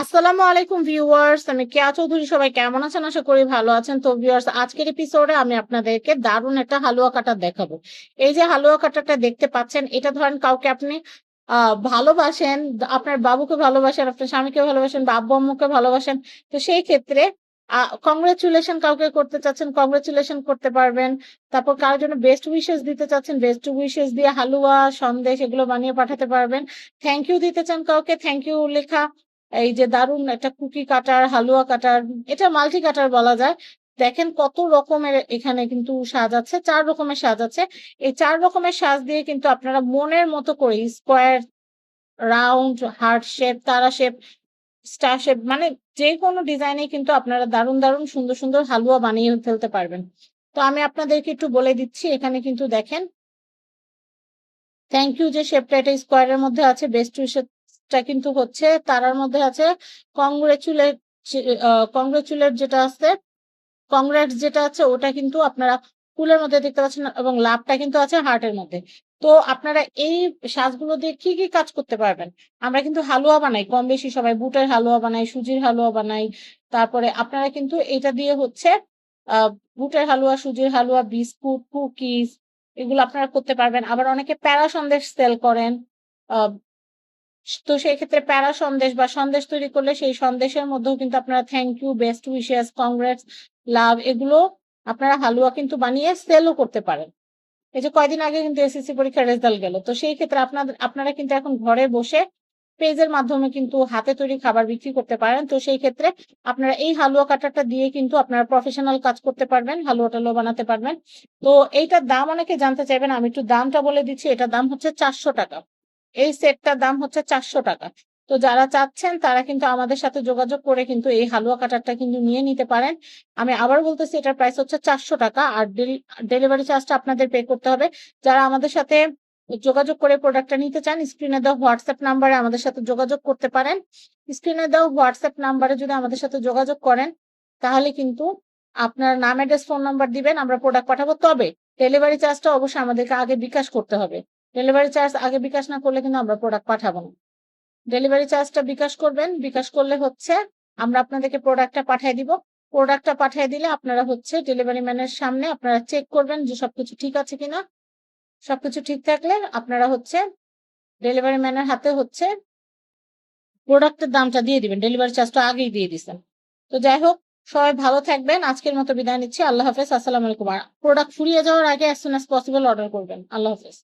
আসসালামু আলাইকুম ভিউয়ার্স, আমি কেয়া চৌধুরী। সবাই কেমন আছেন? আশা করি ভালো আছেন। তো ভিউয়ার্স, আজকের এপিসোডে আমি আপনাদেরকে দারুণ একটা হালুয়া কাটার দেখাবো। এই যে হালুয়া কাটারটা দেখতে পাচ্ছেন, এটা ধরেন কাউকে আপনি ভালোবাসেন, আপনার বাবুকে ভালোবাসেন, আপনার স্বামীকে ভালোবাসেন বা আব্বু আম্মুকে ভালোবাসেন। তো সেই ক্ষেত্রে কংগ্রেচুলেশন কাউকে করতে চাচ্ছেন, কংগ্রেচুলেশন করতে পারবেন। তারপর কারোর জন্য বেস্ট উইশেস দিতে চাচ্ছেন, বেস্ট উইশেস দিয়ে হালুয়া, সন্দেশ এগুলো বানিয়ে পাঠাতে পারবেন। থ্যাংক ইউ দিতে চান কাউকে, থ্যাংক ইউ লেখা এই যে দারুণ একটা কুকি কাটার, হালুয়া কাটার, এটা মাল্টি কাটার বলা যায়। দেখেন কত রকমের এখানে কিন্তু সাজ আছে, 4 রকমের সাজ আছে। এই 4 রকমের সাজ দিয়ে কিন্তু আপনারা মনের মতো করে স্কোয়ার, রাউন্ড, হার্ট শেপ, তারা শেপ, স্টার শেপ, মানে যে কোনো ডিজাইনে কিন্তু আপনারা দারুণ দারুণ সুন্দর সুন্দর হালুয়া বানিয়ে ফেলতে পারবেন। তো আমি আপনাদেরকে একটু বলে দিচ্ছি, এখানে কিন্তু দেখেন থ্যাংক ইউ যে শেপটা, এটা স্কোয়ারের মধ্যে আছে। বেস্ট উইশটা কিন্তু হচ্ছে তারার মধ্যে আছে। কংগ্রেচুলেট, কংগ্রেচুলেট যেটা আছে, কংগ্রেটস যেটা আছে ওটা কিন্তু আপনারা ফুলের মধ্যে দেখতে পাচ্ছেন, এবং লাভটা কিন্তু আছে হার্টের মধ্যে। তো আপনারা এই সাজগুলো দিয়ে কি কি কাজ করতে পারবেন? আমরা কিন্তু হালুয়া বানাই কম বেশি সবাই, বুটের হালুয়া বানাই, সুজির হালুয়া বানাই। তারপরে আপনারা কিন্তু এটা দিয়ে হচ্ছে আহ বুটের হালুয়া, সুজির হালুয়া, বিস্কুট, কুকিজ এগুলো আপনারা করতে পারবেন। আবার অনেকে প্যারা সন্দেশ সেল করেন। আহ তো সেই ক্ষেত্রে প্যারা সন্দেশ বা সন্দেশ তৈরি করলে সেই সন্দেশের মধ্যেও কিন্তু আপনারা thank you, best wishes, congrats, love এগুলো আপনারা হালুয়া কিন্তু বানিয়ে সেলও করতে পারেন। এই যে কয়দিন আগে কিন্তু এসএসসি পরীক্ষার রেজাল্ট গেল, তো সেই ক্ষেত্রে আপনারা কিন্তু এখন ঘরে বসে পেজের মাধ্যমে কিন্তু হাতে তৈরি খাবার বিক্রি করতে পারেন। তো সেই ক্ষেত্রে আপনারা এই হালুয়া কাটারটা দিয়ে কিন্তু আপনারা প্রফেশনাল কাজ করতে পারবেন, হালুয়া টালুয়া বানাতে পারবেন। তো এইটার দাম অনেকে জানতে চাইবেন, আমি একটু দামটা বলে দিচ্ছি। এটার দাম হচ্ছে 400 টাকা। এই সেটটার দাম হচ্ছে 400 টাকা। তো যারা চাচ্ছেন তারা কিন্তু আমাদের সাথে যোগাযোগ করে কিন্তু এই হালুয়া কাটারটা কিন্তু নিয়ে নিতে পারেন। আমি আবার বলতেছি, এটার প্রাইস হচ্ছে 400 টাকা, আর ডেলিভারি চার্জটা আপনাদের পে করতে হবে। যারা আমাদের সাথে যোগাযোগ করে প্রোডাক্টটা নিতে চান, স্ক্রিনে দেওয়া হোয়াটসঅ্যাপ নাম্বারে আমাদের সাথে যোগাযোগ করতে পারেন। স্ক্রিনে দেওয়া হোয়াটসঅ্যাপ নাম্বারে যদি আমাদের সাথে যোগাযোগ করেন, তাহলে কিন্তু আপনার নাম, অ্যাড্রেস, ফোন নাম্বার দিবেন, আমরা প্রোডাক্ট পাঠাবো। তবে ডেলিভারি চার্জটা অবশ্যই আমাদেরকে আগে বিকাশ করতে হবে। ডেলিভারি চার্জ আগে বিকাশ না করলে কিন্তু আমরা প্রোডাক্ট পাঠাবো না। ডেলিভারি চার্জটা বিকাশ করবেন। বিকাশ করলে হচ্ছে আমরা আপনাদেরকে প্রোডাক্টটা পাঠিয়ে দিব। প্রোডাক্টটা পাঠিয়ে দিলে আপনারা হচ্ছে ডেলিভারি ম্যানের সামনে আপনারা চেক করবেন যে সবকিছু ঠিক আছে কিনা। সবকিছু ঠিক থাকলে আপনারা হচ্ছে ডেলিভারি ম্যানের হাতে হচ্ছে প্রোডাক্টের দামটা দিয়ে দিবেন, ডেলিভারি চার্জটা আগেই দিয়ে দিচ্ছেন। তো যাই হোক, সবাই ভালো থাকবেন। আজকের মতো বিদায় নিচ্ছি। আল্লাহ হাফেজ, আসসালামু আলাইকুম। আর প্রোডাক্ট ফুরিয়ে যাওয়ার আগে as soon as possible order করবেন। আল্লাহ হাফেজ।